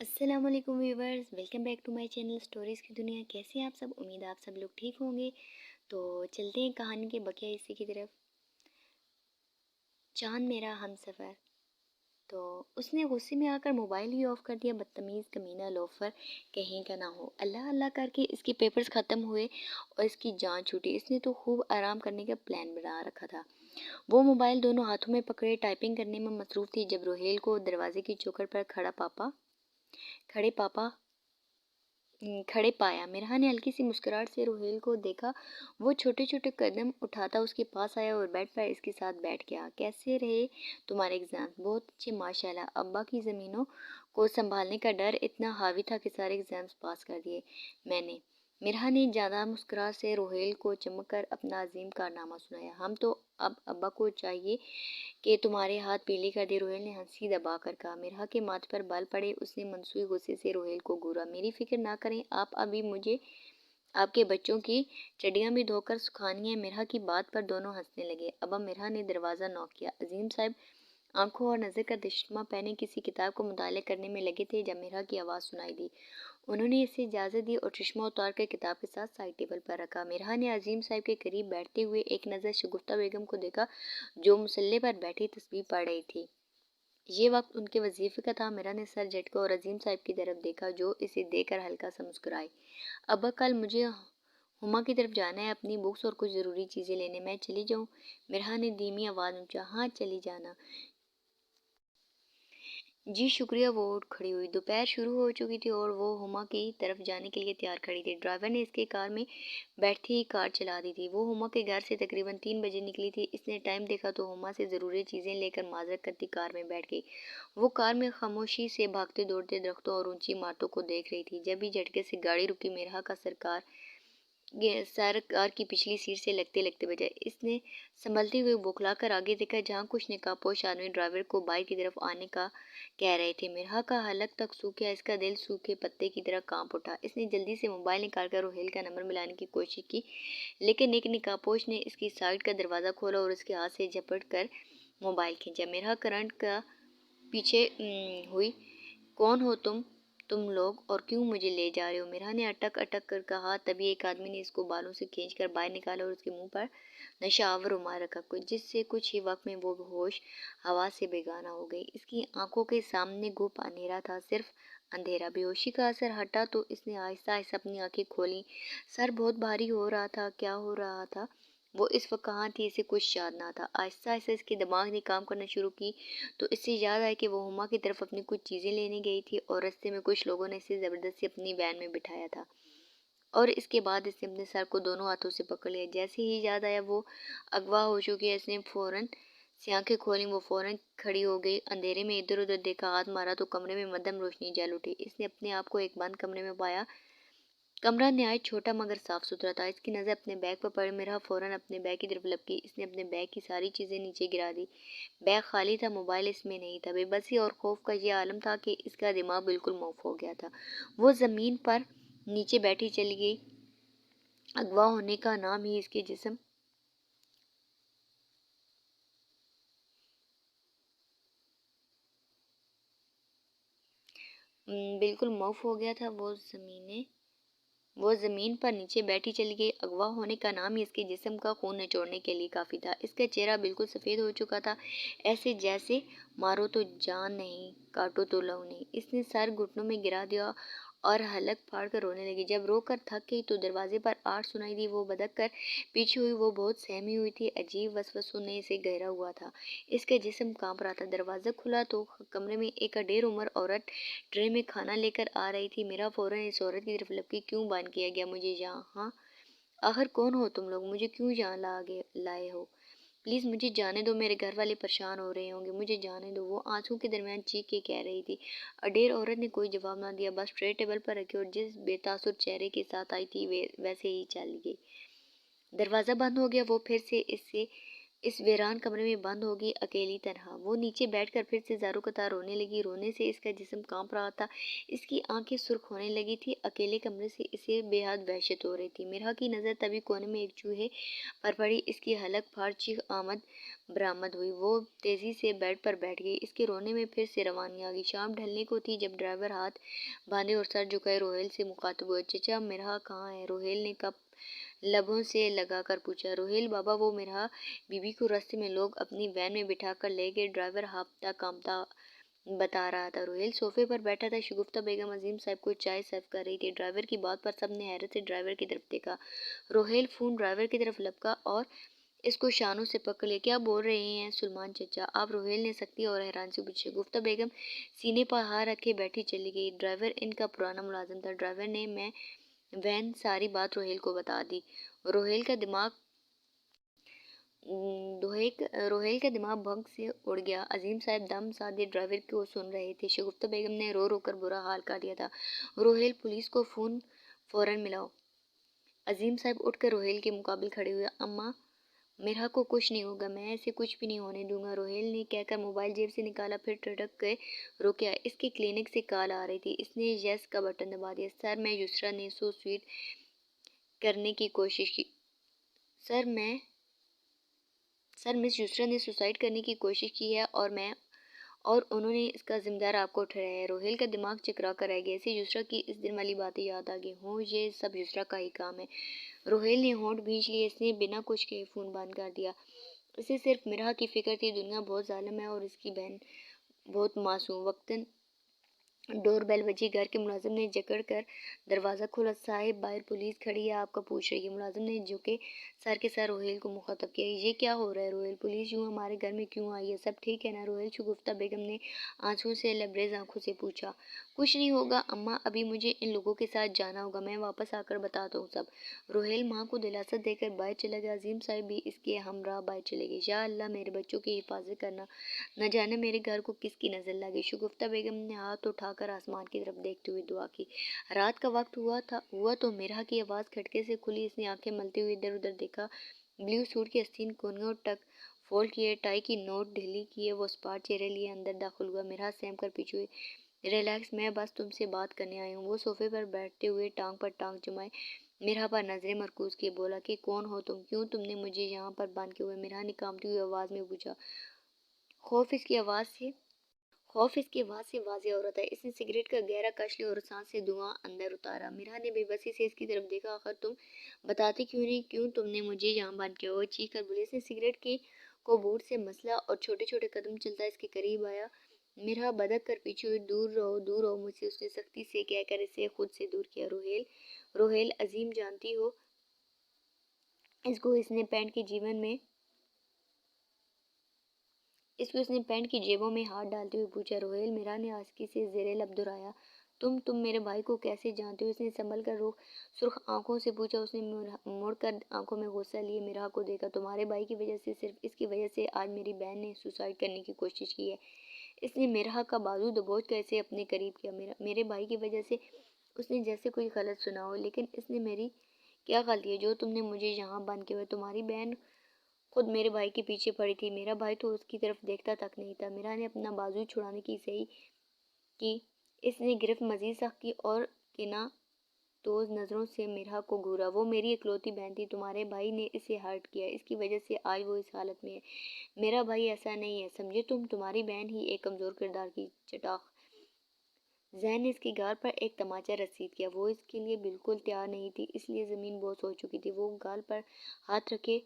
अस्सलाम वालेकुम viewers, welcome back to my channel stories की दुनिया। कैसे हैं आप सब? उम्मीद है आप सब लोग ठीक होंगे। तो चलते हैं कहानी के बकिया हिस्से की तरफ। चांद मेरा हमसफ़र। तो उसने गुस्से में आकर मोबाइल ही ऑफ़ कर दिया। बदतमीज़ कमीना लोफर कहीं का ना हो। अल्लाह अल्लाह करके इसके पेपर्स ख़त्म हुए और इसकी जान छूटी। इसने तो खूब आराम करने का प्लान बना रखा था। वो मोबाइल दोनों हाथों में पकड़े टाइपिंग करने में मसरूफ़ थी जब रोहेल को दरवाजे की चौखट पर खड़े पापा खड़े पाया। मिरहा ने हल्की सी मुस्कुराहट से रोहेल को देखा। वो छोटे छोटे कदम उठाता उसके पास आया और बेड पर इसके साथ बैठ गया। कैसे रहे तुम्हारे एग्जाम? बहुत अच्छे माशाल्लाह। अब्बा की ज़मीनों को संभालने का डर इतना हावी था कि सारे एग्जाम्स पास कर दिए मैंने। मिरहा ने ज़्यादा मुस्कुराहट से रोहेल को चमक कर अपना अजीम कारनामा सुनाया। हम तो अब अब्बा को चाहिए कि तुम्हारे हाथ पीले कर दे, रोहेल ने हंसी दबा कर कहा। मिरहा के माथे पर बाल पड़े। उसने मनसूई गुस्से से रोहेल को घूरा। मेरी फिक्र ना करें आप, अभी मुझे आपके बच्चों की चड्डियां भी धोकर सुखानी है। मिरहा की बात पर दोनों हंसने लगे। अब मिरहा ने दरवाज़ा नॉक किया। अजीम साहब आंखों और नज़र का चश्मा पहने किसी किताब को मुताले करने में लगे थे जब मिरहा की आवाज़ सुनाई दी। उन्होंने इसे इजाज़त दी और चश्मा उतार कर किताब के साथ साइड टेबल पर रखा। मिरहा ने अजीम साहब के करीब बैठते हुए एक नज़र शगुफ्ता बेगम को देखा जो मुसल्ले पर बैठी तस्बीह पढ़ रही थी। ये वक्त उनके वजीफे का था। मिरा ने सर झटका और अजीम साहब की तरफ देखा जो इसे देखकर हल्का सा मुस्कुराए। अब्बा कल मुझे हुमा की तरफ जाना है अपनी बुक्स और कुछ ज़रूरी चीज़ें लेने। मैं चली जाऊँ? मिरहा ने धीमी आवाज़ में पूछा। हाँ चली जाना। जी शुक्रिया। वो उठ खड़ी हुई। दोपहर शुरू हो चुकी थी और वो हुमा की तरफ जाने के लिए तैयार खड़ी थी। ड्राइवर ने इसके कार में बैठते ही कार चला दी थी। वो हुमा के घर से तकरीबन 3 बजे निकली थी। इसने टाइम देखा तो हुमा से ज़रूरी चीज़ें लेकर माजरत करती कार में बैठ गई। वो कार में खामोशी से भागते दौड़ते दरख्तों और ऊंची इमारतों को देख रही थी। जब ही झटके से गाड़ी रुकी, मिरहा का सर कार की पिछली सीट से लगते लगते बजा। इसने संभलते हुए बौखलाकर आगे देखा जहाँ कुछ नकाबपोश आदमी ड्राइवर को बाइक की तरफ आने का कह रहे थे। मिरहा का हलक तक सूख गया। इसका दिल सूखे पत्ते की तरह कांप उठा। इसने जल्दी से मोबाइल निकालकर रोहेल का नंबर मिलाने की कोशिश की, लेकिन एक नकाबपोश ने इसकी साइड का दरवाज़ा खोला और उसके हाथ से झपट कर मोबाइल खींचा। मिरहा करंट का पीछे हुई। कौन हो तुम लोग और क्यों मुझे ले जा रहे हो? मिरहा ने अटक अटक कर कहा। तभी एक आदमी ने इसको बालों से खींचकर बाहर निकाला और उसके मुंह पर नशावर रुमाल रखा, कुछ जिससे कुछ ही वक्त में वो होश हवा से बेगाना हो गई। इसकी आंखों के सामने गुप अंधेरा था, सिर्फ अंधेरा। बेहोशी का असर हटा तो इसने आहिस्ता आहिस्ता अपनी आंखें खोली। सर बहुत भारी हो रहा था। क्या हो रहा था? वो इस वक्त कहाँ थी? इसे कुछ याद ना था। आहिस्ता आहिस्ता इसके दिमाग ने काम करना शुरू की तो इससे याद आया कि वो हुमा की तरफ अपनी कुछ चीज़ें लेने गई थी और रास्ते में कुछ लोगों ने इसे ज़बरदस्ती अपनी वैन में बिठाया था। और इसके बाद इसने अपने सर को दोनों हाथों से पकड़ लिया। जैसे ही याद आया वो अगवा हो चुकी है। इसने फ़ौरन से आंखें खोली। वो फ़ौरन खड़ी हो गई। अंधेरे में इधर उधर देखा, हाथ मारा तो कमरे में मध्यम रोशनी जल उठी। इसने अपने आप को एक बंद कमरे में पाया। कमरा नहायत छोटा मगर साफ सुथरा था। इसकी नज़र अपने बैग पर पड़ी। मेरा फ़ौरन अपने बैग की तरफ लपकी। इसने अपने बैग की सारी चीज़ें नीचे गिरा दी। बैग खाली था, मोबाइल इसमें नहीं था। बेबसी और खौफ का यह आलम था कि इसका दिमाग बिल्कुल मौफ हो गया था। वो ज़मीन पर नीचे बैठी चली गई। अगवा होने का नाम ही इसके जिस्म बिल्कुल मौफ हो गया था। वो ज़मीन पर नीचे बैठी चली गई। अगवा होने का नाम ही इसके जिस्म का खून निचोड़ने के लिए काफ़ी था। इसका चेहरा बिल्कुल सफ़ेद हो चुका था, ऐसे जैसे मारो तो जान नहीं, काटो तो लहू नहीं। इसने सर घुटनों में गिरा दिया और हलक फाड़ कर रोने लगी। जब रो कर थक गई तो दरवाजे पर आवाज़ सुनाई दी। वो बदक कर पीछे हुई। वो बहुत सहमी हुई थी। अजीब वसवसों ने इसे घेरा हुआ था। इसका जिस्म कांप रहा था। दरवाज़ा खुला तो कमरे में एक अडेर उम्र औरत ट्रे में खाना लेकर आ रही थी। मेरा फ़ौरन इस औरत की तरफ लपकी। क्यों बंद किया गया मुझे यहाँ? आखिर कौन हो तुम लोग? मुझे क्यों यहाँ लाए हो? प्लीज़ मुझे जाने दो, मेरे घर वाले परेशान हो रहे होंगे, मुझे जाने दो। वो आंसू के दरमियान चीख के कह रही थी। अडेर औरत ने कोई जवाब ना दिया, बस ट्रे टेबल पर रखी और जिस बेतासुर चेहरे के साथ आई थी वे वैसे ही चली गई। दरवाज़ा बंद हो गया। वो फिर से इससे इस वीरान कमरे में बंद होगी, अकेली तनहा। वो नीचे बैठकर फिर से ज़ारों कतार रोने लगी। रोने से इसका जिस्म कांप रहा था, इसकी आंखें सुर्ख होने लगी थी। अकेले कमरे से इसे बेहद वहशत हो रही थी। मिरहा की नज़र तभी कोने में एक चूहे पर पड़ी। इसकी हलक फाड़ चीख आमद बरामद हुई। वो तेज़ी से बेड पर बैठ गई। इसके रोने में फिर से रवानी आ गई। शाम ढलने को थी जब ड्राइवर हाथ बांधे और सर झुकाए रोहेल से मुखातिब हुए। चचा, मिरहा कहाँ है? रोहेल ने कप लबों से लगाकर पूछा। रोहेल बाबा, वो मिरहा बीबी को रास्ते में लोग अपनी वैन में बिठाकर ले गए। ड्राइवर हांफता कांपता बता रहा था। रोहेल सोफे पर बैठा था। शगुफ्ता बेगम अजीम साहब को चाय सर्व कर रही थी। ड्राइवर की बात पर सबने हैरत से ड्राइवर की तरफ देखा। रोहेल फ़ोन ड्राइवर की तरफ लपका और इसको शानों से पकड़ लिया। क्या बोल रहे हैं सुलेमान चचा आप? रोहेल ने सख्ती और हैरान से पूछा। गुफ्ता बेगम सीने पर हाथ रखे बैठी चली गई। ड्राइवर इनका पुराना मुलाजिम था। ड्राइवर ने मैं वैन सारी बात रोहेल को बता दी। रोहेल का दिमाग रोहेल का दिमाग भंग से उड़ गया। अजीम साहब दम साधे ड्राइवर को सुन रहे थे। शगुफ्ता बेगम ने रो रो कर बुरा हाल कर दिया था। रोहेल, पुलिस को फ़ोन फ़ौरन मिलाओ। अजीम साहब उठकर रोहेल के मुकाबले खड़े हुए। अम्मा, मिरहा को कुछ नहीं होगा, मैं ऐसे कुछ भी नहीं होने दूंगा, रोहेल ने कहकर मोबाइल जेब से निकाला। फिर टटक के रुक गया। इसके क्लिनिक से कॉल आ रही थी। इसने यस का बटन दबा दिया। सर, मैं युसरा ने सुसाइड करने की कोशिश की। सर मैं सर मिस युसरा ने सुसाइड करने की कोशिश की है और उन्होंने इसका जिम्मेदार आपको ठहराया है। रोहेल का दिमाग चकरा कर रह गया। इसे युसरा की इस दिन वाली बातें याद आ गई। हो, ये सब युसरा का ही काम है। रोहेल ने होंठ भींच लिए। इसने बिना कुछ कहे फ़ोन बंद कर दिया। इसे सिर्फ मिरहा की फिक्र थी। दुनिया बहुत जालिम है और इसकी बहन बहुत मासूम। वक्तन डोर बेल बजी। घर के मुलाजिम ने जकड़ कर दरवाज़ा खोला। साहिब, बाहर पुलिस खड़ी है, आपका पूछ रही है। मुलाजिम ने झुके सर के साथ रोहेल को मुखातब किया। ये क्या हो रहा है रोहेल? पुलिस यूँ हमारे घर में क्यों आई है? सब ठीक है ना रोहेल? शगुफ्ता बेगम ने आंसुओं से लबरेज आंखों से पूछा। कुछ नहीं होगा अम्मा, अभी मुझे इन लोगों के साथ जाना होगा, मैं वापस आकर बताता हूँ सब। रोहेल माँ को दिलासा देकर बाहर चला गया। अजीम साहब भी इसके हमरा बाहर चले गए। या अल्लाह, मेरे बच्चों की हिफाजत करना, न जाने मेरे घर को किसकी नज़र लगी। शगुफ्ता बेगम ने हाथ उठाकर आसमान की तरफ देखते हुए दुआ की। रात का वक्त हुआ तो मिरहा की आवाज़ खटके से खुली। इसने आंखें मलते हुए इधर उधर देखा। ब्लू सूट के आस्तीन कोनियों तक फोल्ड किए, टाई की नोट ढीली किए, वो स्पाट चेहरे लिए अंदर दाखिल हुआ। मिरहा सहम कर पीछे हुई। रिलैक्स, मैं बस तुमसे बात करने आई हूँ। वो सोफे पर बैठते हुए टांग पर टांग जमाए मिरहा पर नजरें मरकूज किए बोला कि कौन हो तुम? क्यों तुमने मुझे यहाँ पर बांध के हुए? मिरहा ने कांपती हुई आवाज़ में पूछा। खौफ इसकी आवाज़ से खौफ इसकी आवाज़ से वाज़ेह हो रहा था। इसने सिगरेट का गहरा कश लिया और सांस से धुआं अंदर उतारा। मिरहा ने बेबसी से इसकी तरफ देखा। आखिर तुम बताते क्यों नहीं? क्यों तुमने मुझे यहाँ बांध के? वो चीख कर बोले। इसने सिगरेट की को बूट से मसला और छोटे छोटे कदम चलता इसके करीब आया। मिरहा बदक कर पीछे हुई। दूर रहो मुझसे, उसने सख्ती से कहकर इसे खुद से दूर किया। रोहेल, रोहेल अजीम, जानती हो इसको? इसने पैंट की जेबों में हाथ डालते हुए पूछा। रोहेल, मिरा ने आस्की से जेरे लब दोहराया। तुम मेरे भाई को कैसे जानते हो? इसने संभल कर सुर्ख आंखों से पूछा। उसने मुड़कर आंखों में गुस्सा लिए मिरा को देखा। तुम्हारे भाई की वजह से, सिर्फ इसकी वजह से आज मेरी बहन ने सुसाइड करने की कोशिश की है। इसने मिरा का बाजू दबोच कर इसे अपने करीब किया। मेरे भाई की वजह से? उसने जैसे कोई गलत सुना हो। लेकिन इसने मेरी क्या गलती है जो तुमने मुझे यहाँ बंद किया हुआ? तुम्हारी बहन खुद मेरे भाई के पीछे पड़ी थी। मेरा भाई तो उसकी तरफ देखता तक नहीं था। मीरा ने अपना बाजू छुड़ाने की सही की। इसने गिरफ्त मजीद सख्त की और किना तोज नज़रों से मिरा को घूरा। वो मेरी इकलौती बहन थी। तुम्हारे भाई ने इसे हर्ट किया, इसकी वजह से आज वो इस हालत में है। मेरा भाई ऐसा नहीं है, समझे तुम? तुम्हारी बहन ही एक कमज़ोर किरदार की चटाक। जैन ने इसकी गाल पर एक तमाचा रसीद किया। वो इसके लिए बिल्कुल तैयार नहीं थी, इसलिए ज़मीन बोझ हो चुकी थी। वो गाल पर हाथ रखे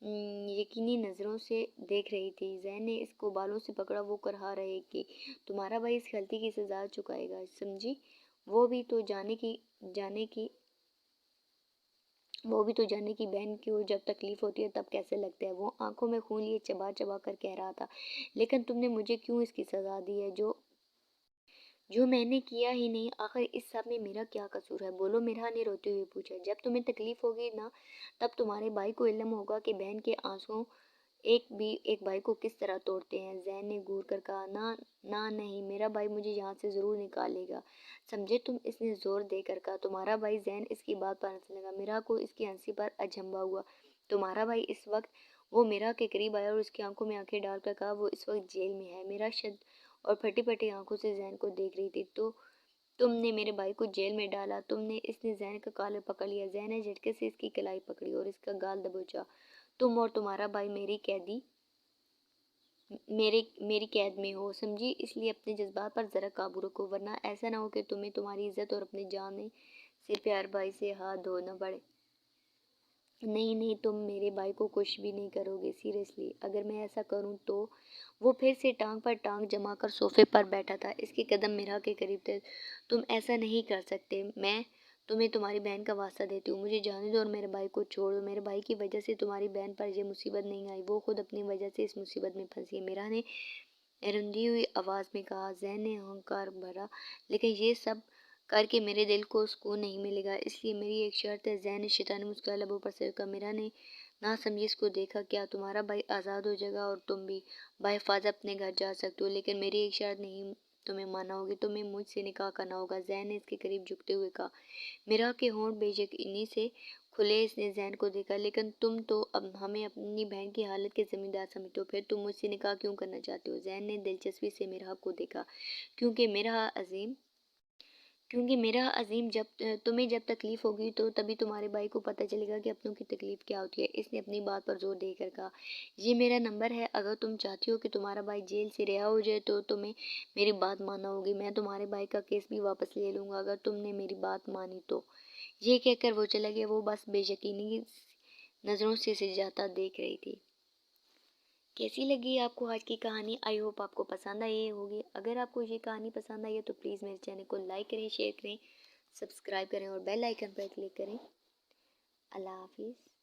यकीनी नज़रों से देख रही थी। जैन ने इसको बालों से पकड़ा। वो करहा रहे कि तुम्हारा भाई इस गलती की सजा चुकाएगा, समझी? वो भी तो जाने की बहन को जब तकलीफ होती है तब कैसे लगता है। वो आंखों में खून लिए चबा चबा कर कह रहा था। लेकिन तुमने मुझे क्यों इसकी सजा दी है जो मैंने किया ही नहीं? आखिर इस सब में मेरा क्या कसूर है? बोलो, मिरा ने रोते हुए पूछा। जब तुम्हें तकलीफ होगी ना, तब तुम्हारे भाई को इल्म होगा कि बहन के आंसू एक भाई को किस तरह तोड़ते हैं। जैन ने घूर कर कहा। ना ना, नहीं, मेरा भाई मुझे यहाँ से ज़रूर निकालेगा, समझे तुम? इसने ज़ोर देकर कहा। तुम्हारा भाई? जैन इसकी बात पर हंसने लगा। मिरा को इसकी हंसी पर अचंभा हुआ। तुम्हारा भाई? इस वक्त وہ میرا کے قریب آیا اور اس کی آنکھوں میں آنکھیں ڈال کر کہا وہ اس وقت جیل میں ہے۔ میرا شد اور پھٹی پھٹی آنکھوں سے زین کو دیکھ رہی تھی۔ تو تم نے میرے بھائی کو جیل میں ڈالا، تم نے۔ اس نے زین کا کالر پکڑ لیا۔ زین نے جھٹکے سے اس کی کلائی پکڑی اور اس کا گال دبوچا۔ تم اور تمہارا بھائی میری قید میں ہو، سمجھی؟ اس لیے اپنے جذبات پر ذرا قابو رکھو، ورنہ ایسا نہ ہو کہ تمہیں تمہاری عزت اور اپنے جانے سے پیار بھائی سے ہاتھ دھونا پڑے۔ نہیں نہیں، تم میرے بھائی کو کچھ بھی نہیں کرو گے، سیریسلی۔ اگر میں ایسا کروں تو؟ وہ پھر سے ٹانگ پر ٹانگ جما کر صوفے پر بیٹھا تھا، اس کے قدم میرا کے قریب تھے۔ تم ایسا نہیں کر سکتے، میں تمہیں تمہاری بہن کا واسطہ دیتی ہوں، مجھے جانے دو اور میرے بھائی کو چھوڑ دو۔ میرے بھائی کی وجہ سے تمہاری بہن پر یہ مصیبت نہیں آئی، وہ خود اپنی وجہ سے اس مصیبت میں پھنسی ہے، میرا نے رندی ہوئی آواز میں کہا۔ زین نے ہنکار بھرا، لیکن یہ سب کر کے میرے دل کو سکون نہیں ملے گا، اس لیے میری ایک شرط ہے۔ زین نے شیطانی مسکرایا، لبوں پر سر کہا۔ میرا نے نہ سمجھی اس کو دیکھا۔ کیا تمہارا بھائی آزاد ہو جائے گا اور تم بھی بحفاظت اپنے گھر جا سکتے ہو، لیکن میری ایک شرط نہیں تمہیں ماننا ہوگی، تمہیں مجھ سے نکاح کرنا ہوگا۔ زین نے اس کے قریب جھکتے ہوئے کہا۔ میرا کے ہونٹ بے یقینی سے کھلے، اس نے زین کو دیکھا۔ لیکن تم تو اب ہمیں اپنی بہن کی حالت کے ذمہ دار سمجھتے ہو، پھر تم مجھ سے نکاح کیوں کرنا چاہتے ہو؟ زین نے دلچسپی سے میرا کو دیکھا۔ کیونکہ میرا عظیم تمہیں جب تکلیف ہوگی تو تبھی تمہارے بھائی کو پتہ چلے گا کہ اپنوں کی تکلیف کیا ہوتی ہے۔ اس نے اپنی بات پر زور دے کر کہا۔ یہ میرا نمبر ہے، اگر تم چاہتی ہو کہ تمہارا بھائی جیل سے رہا ہو جائے تو تمہیں میری بات ماننا ہوگی۔ میں تمہارے بھائی کا کیس بھی واپس لے لوں گا اگر تم نے میری بات مانی تو۔ یہ کہہ کر وہ چلا گیا۔ وہ بس بے یقینی نظروں سے سجادہ دیکھ رہی تھی۔ کیسی لگی آپ کو آج کی کہانی؟ آئی ہوپ آپ کو پسند آئی ہوگی۔ اگر آپ کو یہ کہانی پسند آئی ہے تو پلیز میرے چینل کو لائک کریں، شیئر کریں، سبسکرائب کریں اور بیل آئیکن پر کلک کریں۔ اللہ حافظ۔